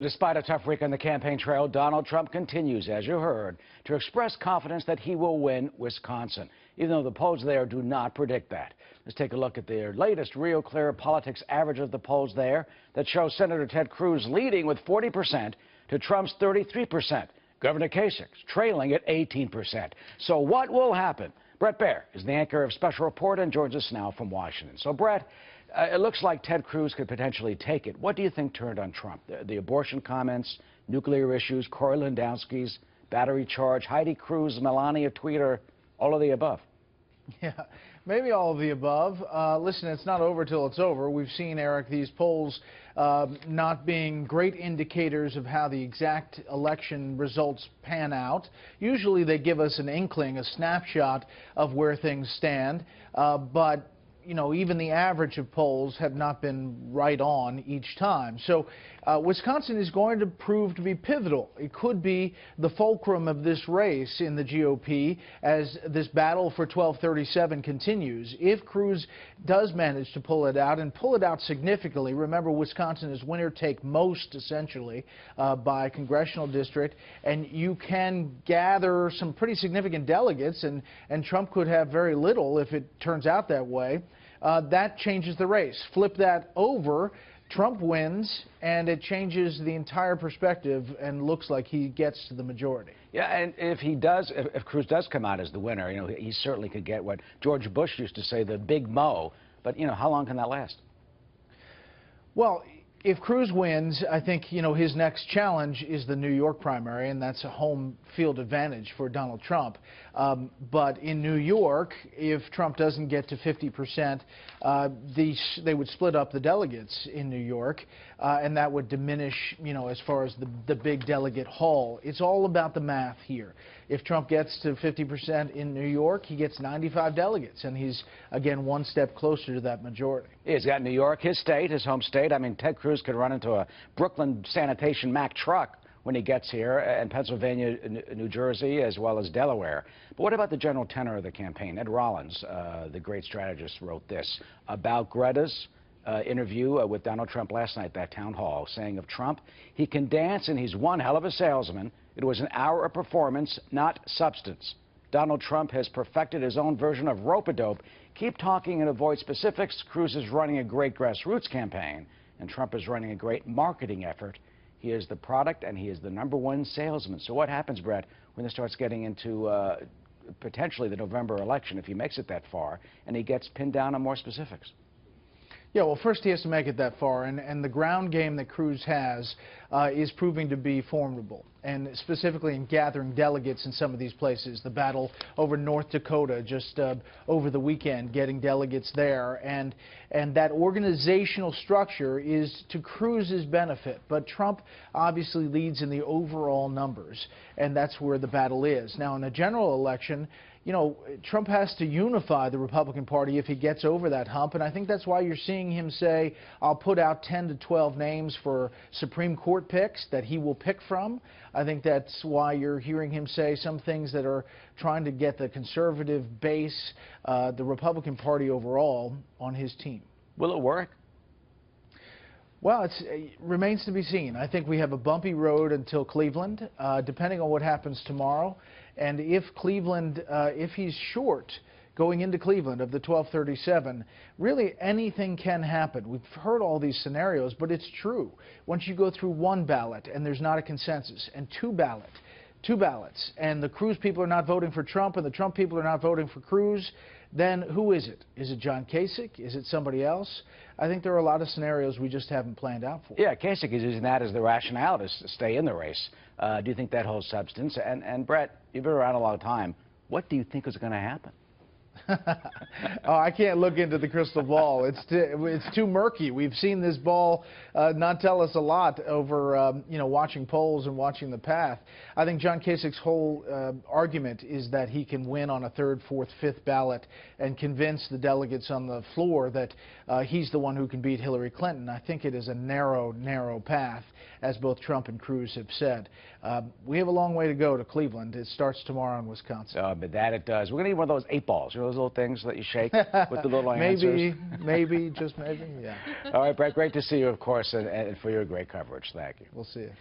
Despite a tough week on the campaign trail, Donald Trump continues, as you heard, to express confidence that he will win Wisconsin, even though the polls there do not predict that. Let's take a look at their latest Real Clear Politics average of the polls there that shows Senator Ted Cruz leading with 40% to Trump's 33%. Governor Kasich trailing at 18%. So what will happen? Bret Baier is the anchor of Special Report and joins us now from Washington. So, Bret, it looks like Ted Cruz could potentially take it. What do you think turned on Trump? The abortion comments, nuclear issues, Corey Lewandowski's battery charge, Heidi Cruz, Melania tweet, or all of the above? Yeah, maybe all of the above. Listen, it's not over till it's over. We've seen, Eric, these polls not being great indicators of how the exact election results pan out. Usually they give us an inkling, a snapshot of where things stand, but you know, even the average of polls have not been right on each time. So Wisconsin is going to prove to be pivotal. It could be the fulcrum of this race in the GOP as this battle for 1237 continues. If Cruz does manage to pull it out and pull it out significantly, remember Wisconsin is winner take most essentially by congressional district, and you can gather some pretty significant delegates, and Trump could have very little if it turns out that way. That changes the race. Flip that over, Trump wins, and it changes the entire perspective and looks like he gets to the majority. Yeah, and if Cruz does come out as the winner, you know, he certainly could get what George Bush used to say, the big mo. But, you know, how long can that last? Well, if Cruz wins, I think, you know, his next challenge is the New York primary, and that's a home field advantage for Donald Trump. But in New York, if Trump doesn't get to 50%, they would split up the delegates in New York, and that would diminish, you know, as far as the big delegate haul. It's all about the math here. If Trump gets to 50% in New York, he gets 95 delegates, and he's, again, one step closer to that majority. He's got New York, his state, his home state. I mean, Ted Cruz could run into a Brooklyn sanitation Mack truck when he gets here, and Pennsylvania, New Jersey, as well as Delaware. But what about the general tenor of the campaign? Ed Rollins, the great strategist, wrote this about Greta's interview with Donald Trump last night at that town hall, saying of Trump, he can dance and he's one hell of a salesman. It was an hour of performance, not substance. Donald Trump has perfected his own version of rope-a-dope. Keep talking and avoid specifics. Cruz is running a great grassroots campaign, and Trump is running a great marketing effort. He is the product, and he is the #1 salesman. So what happens, Bret, when it starts getting into potentially the November election, if he makes it that far, and he gets pinned down on more specifics? Yeah, well, first he has to make it that far, and the ground game that Cruz has is proving to be formidable, and specifically in gathering delegates in some of these places. The battle over North Dakota just over the weekend, getting delegates there, and that organizational structure is to Cruz's benefit, but Trump obviously leads in the overall numbers, and that's where the battle is. Now, in a general election, you know, Trump has to unify the Republican Party if he gets over that hump, and I think that's why you're seeing him say, I'll put out 10 to 12 names for Supreme Court picks that he will pick from. I think that's why you're hearing him say some things that are trying to get the conservative base, the Republican Party overall, on his team. Will it work? Well, it remains to be seen. I think we have a bumpy road until Cleveland, depending on what happens tomorrow. And if Cleveland, if he's short going into Cleveland of the 1237, really anything can happen. We've heard all these scenarios, but it's true. Once you go through one ballot and there's not a consensus, and two ballots, and the Cruz people are not voting for Trump and the Trump people are not voting for Cruz, then who is it? Is it John Kasich? Is it somebody else? I think there are a lot of scenarios we just haven't planned out for. Yeah, Kasich is using that as the rationale to stay in the race. Do you think that holds substance? And Bret, you've been around a long time. What do you think is going to happen? Oh, I can't look into the crystal ball. It's too murky. We've seen this ball not tell us a lot over you know, watching polls and watching the path. I think John Kasich's whole argument is that he can win on a third, fourth, fifth ballot and convince the delegates on the floor that he's the one who can beat Hillary Clinton. I think it is a narrow, narrow path, as both Trump and Cruz have said. We have a long way to go to Cleveland. It starts tomorrow in Wisconsin. But that it does. We're going to need one of those 8 balls. You know, those little things that you shake with the little answers? Maybe, just maybe, yeah. All right, Bret, great to see you, of course, and for your great coverage. Thank you. We'll see you.